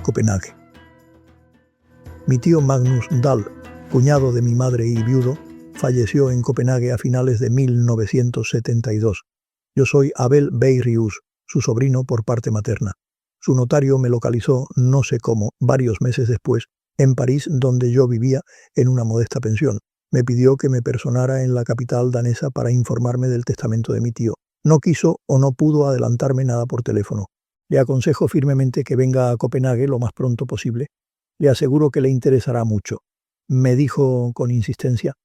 Copenhague. Mi tío Magnus Dahl, cuñado de mi madre y viudo, falleció en Copenhague a finales de 1972. Yo soy Abel Beyrius, su sobrino por parte materna. Su notario me localizó, no sé cómo, varios meses después, en París, donde yo vivía en una modesta pensión. Me pidió que me personara en la capital danesa para informarme del testamento de mi tío. No quiso o no pudo adelantarme nada por teléfono. Le aconsejo firmemente que venga a Copenhague lo más pronto posible. Le aseguro que le interesará mucho. Me dijo con insistencia.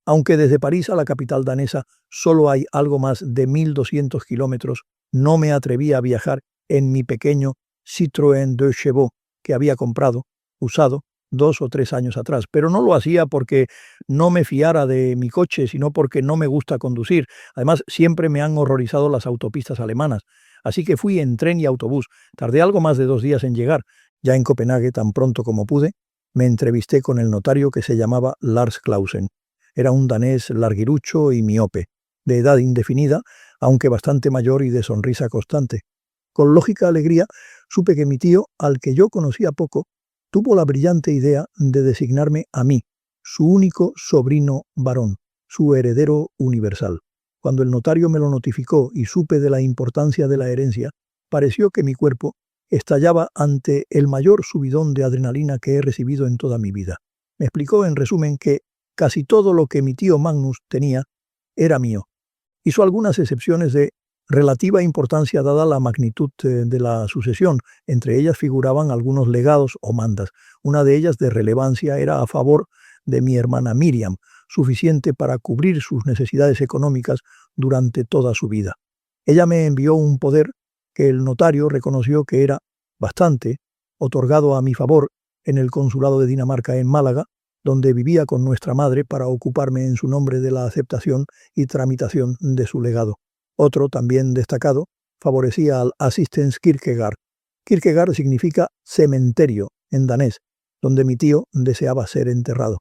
Aunque desde París a la capital danesa solo hay algo más de 1.200 kilómetros, no me atreví a viajar en mi pequeño Citroën 2 Chevaux que había comprado, usado, 2 o 3 años atrás. Pero no lo hacía porque no me fiara de mi coche, sino porque no me gusta conducir. Además, siempre me han horrorizado las autopistas alemanas. Así que fui en tren y autobús. Tardé algo más de 2 días en llegar. Ya en Copenhague, tan pronto como pude, me entrevisté con el notario que se llamaba Lars Clausen. Era un danés larguirucho y miope, de edad indefinida, aunque bastante mayor y de sonrisa constante. Con lógica alegría, supe que mi tío, al que yo conocía poco, tuvo la brillante idea de designarme a mí, su único sobrino varón, su heredero universal. Cuando el notario me lo notificó y supe de la importancia de la herencia, pareció que mi cuerpo estallaba ante el mayor subidón de adrenalina que he recibido en toda mi vida. Me explicó, en resumen, que casi todo lo que mi tío Magnus tenía era mío. Hizo algunas excepciones de relativa importancia dada la magnitud de la sucesión. Entre ellas figuraban algunos legados o mandas. Una de ellas de relevancia era a favor de mi hermana Miriam, suficiente para cubrir sus necesidades económicas durante toda su vida. Ella me envió un poder que el notario reconoció que era bastante, otorgado a mi favor en el consulado de Dinamarca en Málaga, donde vivía con nuestra madre para ocuparme en su nombre de la aceptación y tramitación de su legado. Otro, también destacado, favorecía al Assistens-Kirkegård. Kierkegaard significa cementerio en danés, donde mi tío deseaba ser enterrado.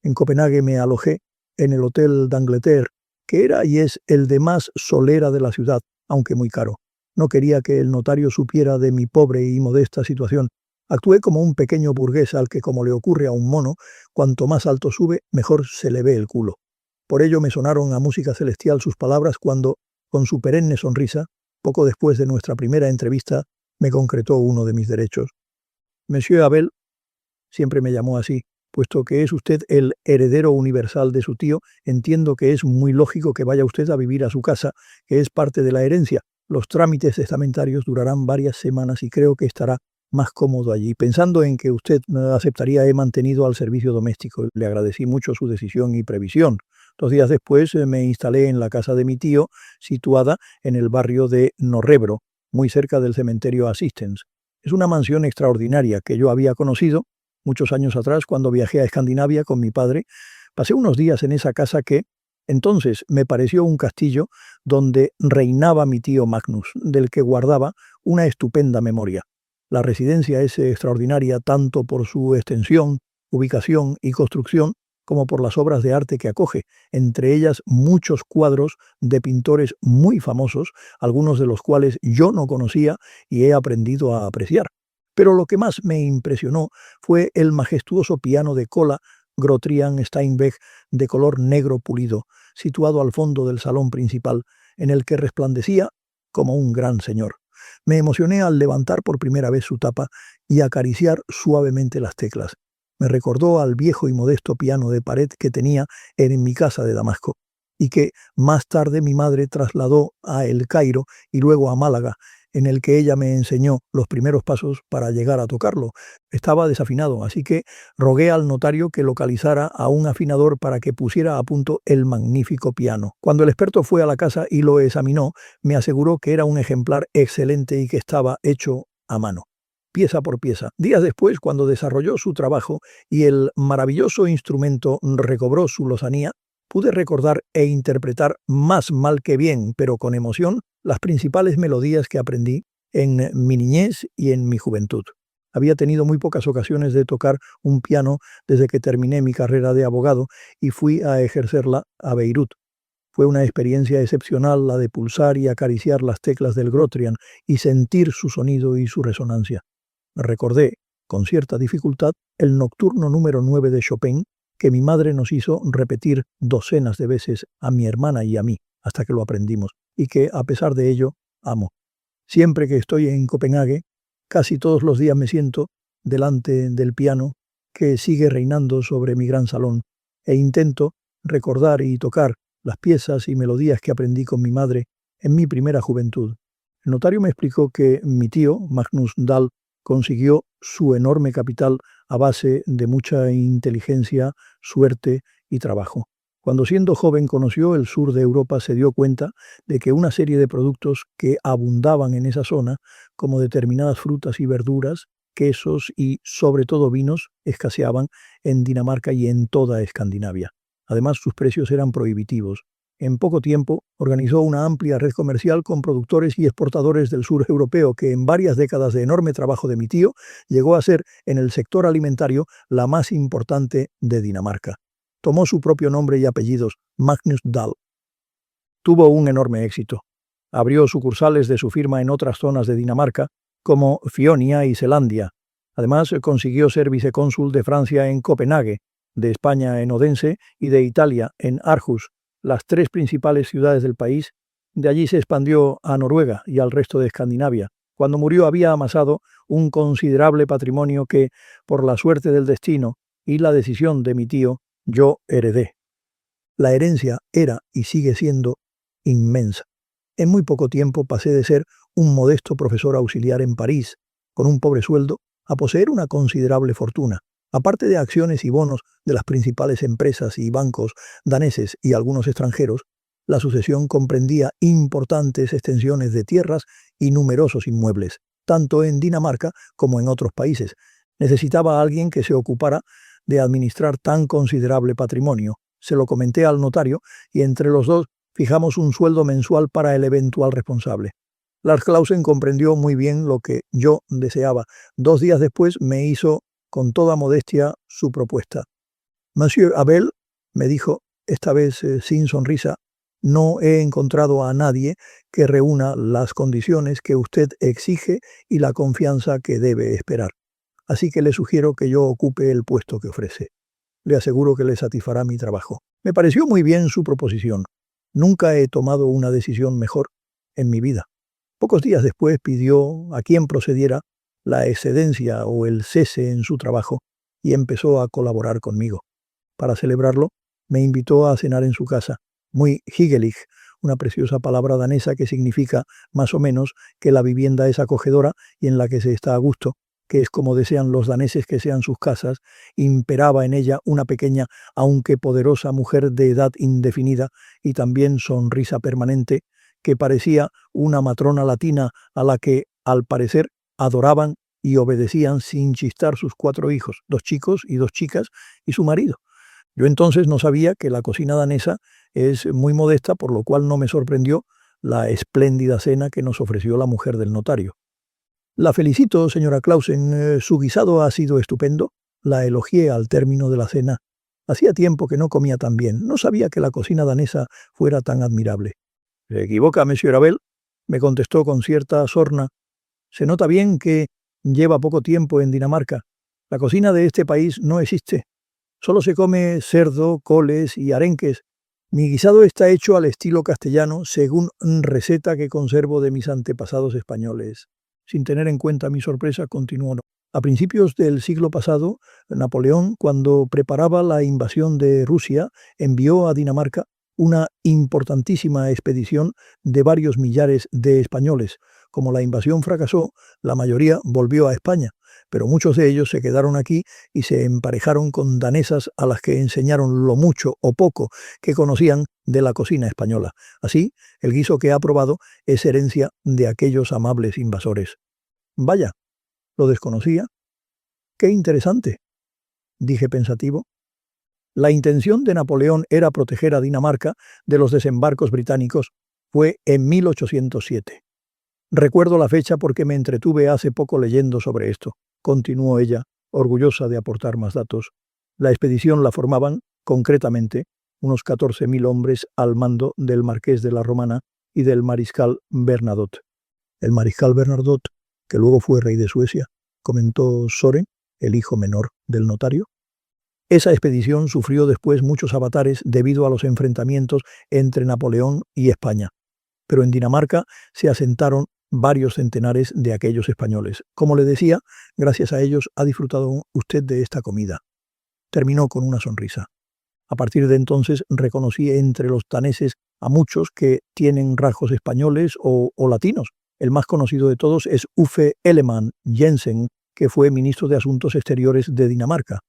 En Copenhague me alojé en el Hotel d'Angleterre, que era y es el de más solera de la ciudad, aunque muy caro. No quería que el notario supiera de mi pobre y modesta situación. Actué como un pequeño burgués al que, como le ocurre a un mono, cuanto más alto sube, mejor se le ve el culo. Por ello me sonaron a música celestial sus palabras cuando, con su perenne sonrisa, poco después de nuestra primera entrevista, me concretó uno de mis derechos. Monsieur Abel, siempre me llamó así, puesto que es usted el heredero universal de su tío, entiendo que es muy lógico que vaya usted a vivir a su casa, que es parte de la herencia. Los trámites testamentarios durarán varias semanas y creo que estará más cómodo allí. Pensando en que usted aceptaría, he mantenido al servicio doméstico. Le agradecí mucho su decisión y previsión. 2 días después me instalé en la casa de mi tío, situada en el barrio de Norrebro, muy cerca del cementerio Assistens. Es una mansión extraordinaria que yo había conocido muchos años atrás cuando viajé a Escandinavia con mi padre. Pasé unos días en esa casa que entonces me pareció un castillo donde reinaba mi tío Magnus, del que guardaba una estupenda memoria. La residencia es extraordinaria tanto por su extensión, ubicación y construcción, como por las obras de arte que acoge, entre ellas muchos cuadros de pintores muy famosos, algunos de los cuales yo no conocía y he aprendido a apreciar. Pero lo que más me impresionó fue el majestuoso piano de cola Grotrian Steinweg de color negro pulido, situado al fondo del salón principal, en el que resplandecía como un gran señor. Me emocioné al levantar por primera vez su tapa y acariciar suavemente las teclas. Me recordó al viejo y modesto piano de pared que tenía en mi casa de Damasco, y que más tarde mi madre trasladó a El Cairo y luego a Málaga, en el que ella me enseñó los primeros pasos para llegar a tocarlo. Estaba desafinado, así que rogué al notario que localizara a un afinador para que pusiera a punto el magnífico piano. Cuando el experto fue a la casa y lo examinó, me aseguró que era un ejemplar excelente y que estaba hecho a mano, pieza por pieza. Días después, cuando desarrolló su trabajo y el maravilloso instrumento recobró su lozanía, pude recordar e interpretar más mal que bien, pero con emoción, las principales melodías que aprendí en mi niñez y en mi juventud. Había tenido muy pocas ocasiones de tocar un piano desde que terminé mi carrera de abogado y fui a ejercerla a Beirut. Fue una experiencia excepcional la de pulsar y acariciar las teclas del Grotrian y sentir su sonido y su resonancia. Recordé con cierta dificultad, el nocturno número 9 de Chopin, que mi madre nos hizo repetir docenas de veces a mi hermana y a mí, hasta que lo aprendimos, y que, a pesar de ello, amo. Siempre que estoy en Copenhague, casi todos los días me siento delante del piano que sigue reinando sobre mi gran salón e intento recordar y tocar las piezas y melodías que aprendí con mi madre en mi primera juventud. El notario me explicó que mi tío, Magnus Dahl, consiguió su enorme capital a base de mucha inteligencia, suerte y trabajo. Cuando siendo joven conoció el sur de Europa, se dio cuenta de que una serie de productos que abundaban en esa zona, como determinadas frutas y verduras, quesos y sobre todo vinos, escaseaban en Dinamarca y en toda Escandinavia. Además, sus precios eran prohibitivos. En poco tiempo organizó una amplia red comercial con productores y exportadores del sur europeo que en varias décadas de enorme trabajo de mi tío llegó a ser en el sector alimentario la más importante de Dinamarca. Tomó su propio nombre y apellidos, Magnus Dahl. Tuvo un enorme éxito. Abrió sucursales de su firma en otras zonas de Dinamarca, como Fionia y Selandia. Además, consiguió ser vicecónsul de Francia en Copenhague, de España en Odense y de Italia en Aarhus, las tres principales ciudades del país. De allí se expandió a Noruega y al resto de Escandinavia. Cuando murió había amasado un considerable patrimonio que, por la suerte del destino y la decisión de mi tío, yo heredé. La herencia era y sigue siendo inmensa. En muy poco tiempo pasé de ser un modesto profesor auxiliar en París, con un pobre sueldo, a poseer una considerable fortuna. Aparte de acciones y bonos de las principales empresas y bancos daneses y algunos extranjeros, la sucesión comprendía importantes extensiones de tierras y numerosos inmuebles, tanto en Dinamarca como en otros países. Necesitaba a alguien que se ocupara de administrar tan considerable patrimonio. Se lo comenté al notario y entre los dos fijamos un sueldo mensual para el eventual responsable. Lars Clausen comprendió muy bien lo que yo deseaba. 2 días después me hizo con toda modestia su propuesta. Monsieur Abel, me dijo, esta vez sin sonrisa, no he encontrado a nadie que reúna las condiciones que usted exige y la confianza que debe esperar. Así que le sugiero que yo ocupe el puesto que ofrece. Le aseguro que le satisfará mi trabajo. Me pareció muy bien su proposición. Nunca he tomado una decisión mejor en mi vida. Pocos días después pidió a quien procediera la excedencia o el cese en su trabajo y empezó a colaborar conmigo. Para celebrarlo, me invitó a cenar en su casa, muy hyggelig, una preciosa palabra danesa que significa más o menos que la vivienda es acogedora y en la que se está a gusto, que es como desean los daneses que sean sus casas. Imperaba en ella una pequeña, aunque poderosa mujer de edad indefinida y también sonrisa permanente, que parecía una matrona latina a la que, al parecer, adoraban y obedecían sin chistar sus 4 hijos, 2 chicos y 2 chicas, y su marido. Yo entonces no sabía que la cocina danesa es muy modesta, por lo cual no me sorprendió la espléndida cena que nos ofreció la mujer del notario. La felicito, señora Clausen, su guisado ha sido estupendo. La elogié al término de la cena. Hacía tiempo que no comía tan bien. No sabía que la cocina danesa fuera tan admirable. Se equivoca, monsieur Abel, me contestó con cierta sorna. Se nota bien que lleva poco tiempo en Dinamarca. La cocina de este país no existe. Solo se come cerdo, coles y arenques. Mi guisado está hecho al estilo castellano, según receta que conservo de mis antepasados españoles. Sin tener en cuenta mi sorpresa, continuó. A principios del siglo pasado, Napoleón, cuando preparaba la invasión de Rusia, envió a Dinamarca una importantísima expedición de varios millares de españoles. Como la invasión fracasó, la mayoría volvió a España, pero muchos de ellos se quedaron aquí y se emparejaron con danesas a las que enseñaron lo mucho o poco que conocían de la cocina española. Así, el guiso que ha probado es herencia de aquellos amables invasores. Vaya, lo desconocía. Qué interesante, dije pensativo. La intención de Napoleón era proteger a Dinamarca de los desembarcos británicos. Fue en 1807. Recuerdo la fecha porque me entretuve hace poco leyendo sobre esto, continuó ella, orgullosa de aportar más datos. La expedición la formaban, concretamente, unos 14.000 hombres al mando del marqués de la Romana y del mariscal Bernadotte. El mariscal Bernadotte, que luego fue rey de Suecia, comentó Soren, el hijo menor del notario. Esa expedición sufrió después muchos avatares debido a los enfrentamientos entre Napoleón y España, pero en Dinamarca se asentaron varios centenares de aquellos españoles. Como le decía, gracias a ellos ha disfrutado usted de esta comida. Terminó con una sonrisa. A partir de entonces reconocí entre los daneses a muchos que tienen rasgos españoles o latinos. El más conocido de todos es Uffe Ellemann-Jensen, que fue ministro de Asuntos Exteriores de Dinamarca.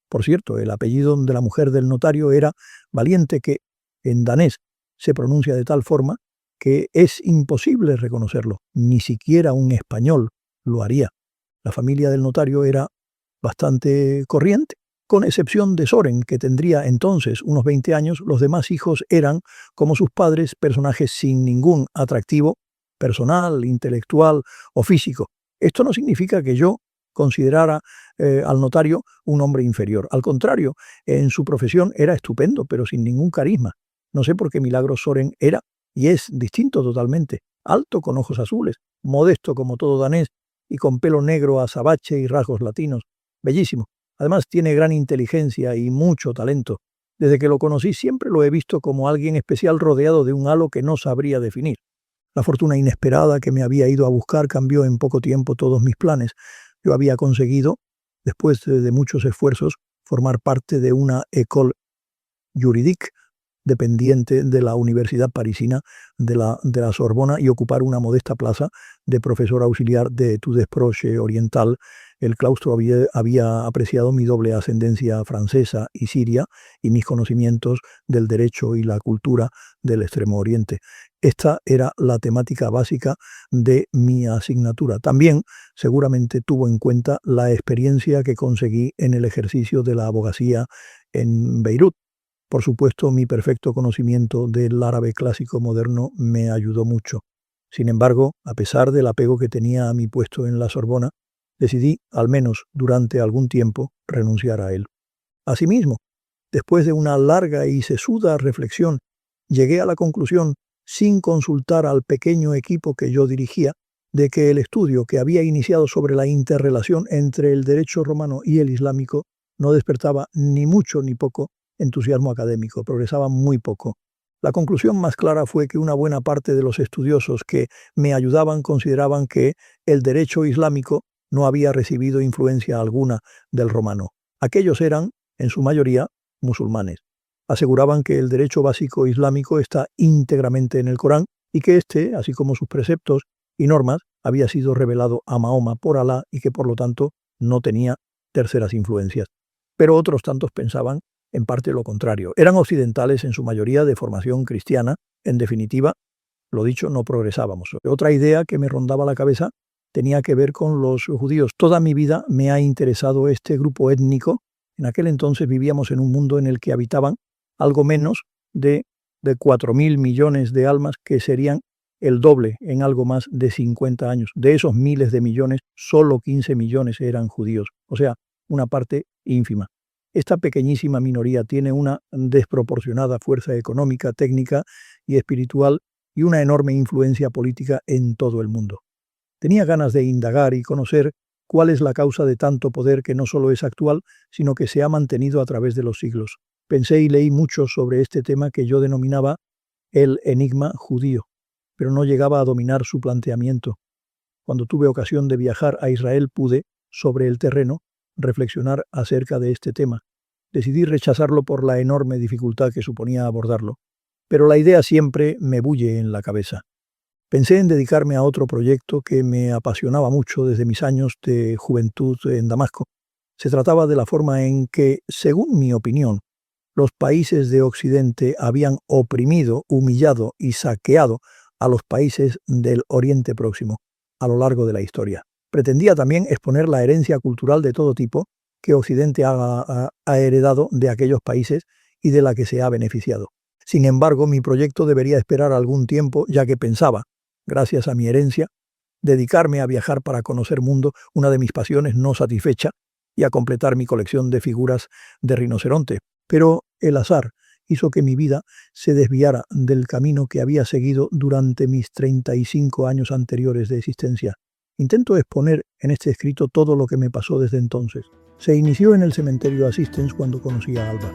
Por cierto, el apellido de la mujer del notario era Valiente, que en danés se pronuncia de tal forma que es imposible reconocerlo. Ni siquiera un español lo haría. La familia del notario era bastante corriente. Con excepción de Soren, que tendría entonces unos 20 años, los demás hijos eran, como sus padres, personajes sin ningún atractivo personal, intelectual o físico. Esto no significa que yo considerara al notario un hombre inferior. Al contrario, en su profesión era estupendo, pero sin ningún carisma. No sé por qué milagro Soren era y es distinto totalmente. Alto, con ojos azules, modesto como todo danés y con pelo negro azabache y rasgos latinos. Bellísimo. Además tiene gran inteligencia y mucho talento. Desde que lo conocí siempre lo he visto como alguien especial rodeado de un halo que no sabría definir. La fortuna inesperada que me había ido a buscar cambió en poco tiempo todos mis planes. Yo había conseguido, después de muchos esfuerzos, formar parte de una école juridique dependiente de la Universidad Parisina de la Sorbona y ocupar una modesta plaza de profesor auxiliar de Etudes Proche Oriental. El claustro había apreciado mi doble ascendencia francesa y siria y mis conocimientos del derecho y la cultura del Extremo Oriente. Esta era la temática básica de mi asignatura. También seguramente tuvo en cuenta la experiencia que conseguí en el ejercicio de la abogacía en Beirut. Por supuesto, mi perfecto conocimiento del árabe clásico moderno me ayudó mucho. Sin embargo, a pesar del apego que tenía a mi puesto en la Sorbona, decidí, al menos durante algún tiempo, renunciar a él. Asimismo, después de una larga y sesuda reflexión, llegué a la conclusión, sin consultar al pequeño equipo que yo dirigía, de que el estudio que había iniciado sobre la interrelación entre el derecho romano y el islámico no despertaba ni mucho ni poco entusiasmo académico, progresaba muy poco. La conclusión más clara fue que una buena parte de los estudiosos que me ayudaban consideraban que el derecho islámico no había recibido influencia alguna del romano. Aquellos eran, en su mayoría, musulmanes. Aseguraban que el derecho básico islámico está íntegramente en el Corán y que éste, así como sus preceptos y normas, había sido revelado a Mahoma por Alá y que por lo tanto no tenía terceras influencias. Pero otros tantos pensaban en parte lo contrario. Eran occidentales en su mayoría de formación cristiana. En definitiva, lo dicho, no progresábamos. Otra idea que me rondaba la cabeza tenía que ver con los judíos. Toda mi vida me ha interesado este grupo étnico. En aquel entonces vivíamos en un mundo en el que habitaban algo menos de 4.000 millones de almas, que serían el doble en algo más de 50 años. De esos miles de millones, solo 15 millones eran judíos, o sea, una parte ínfima. Esta pequeñísima minoría tiene una desproporcionada fuerza económica, técnica y espiritual y una enorme influencia política en todo el mundo. Tenía ganas de indagar y conocer cuál es la causa de tanto poder que no solo es actual, sino que se ha mantenido a través de los siglos. Pensé y leí mucho sobre este tema que yo denominaba el enigma judío, pero no llegaba a dominar su planteamiento. Cuando tuve ocasión de viajar a Israel pude, sobre el terreno, reflexionar acerca de este tema. Decidí rechazarlo por la enorme dificultad que suponía abordarlo, pero la idea siempre me bulle en la cabeza. Pensé en dedicarme a otro proyecto que me apasionaba mucho desde mis años de juventud en Damasco. Se trataba de la forma en que, según mi opinión, los países de Occidente habían oprimido, humillado y saqueado a los países del Oriente Próximo a lo largo de la historia. Pretendía también exponer la herencia cultural de todo tipo que Occidente ha heredado de aquellos países y de la que se ha beneficiado. Sin embargo, mi proyecto debería esperar algún tiempo, ya que pensaba, gracias a mi herencia, dedicarme a viajar para conocer mundo, una de mis pasiones no satisfecha, y a completar mi colección de figuras de rinoceronte. Pero el azar hizo que mi vida se desviara del camino que había seguido durante mis 35 años anteriores de existencia. Intento exponer en este escrito todo lo que me pasó desde entonces. Se inició en el cementerio Assistens cuando conocí a Alba.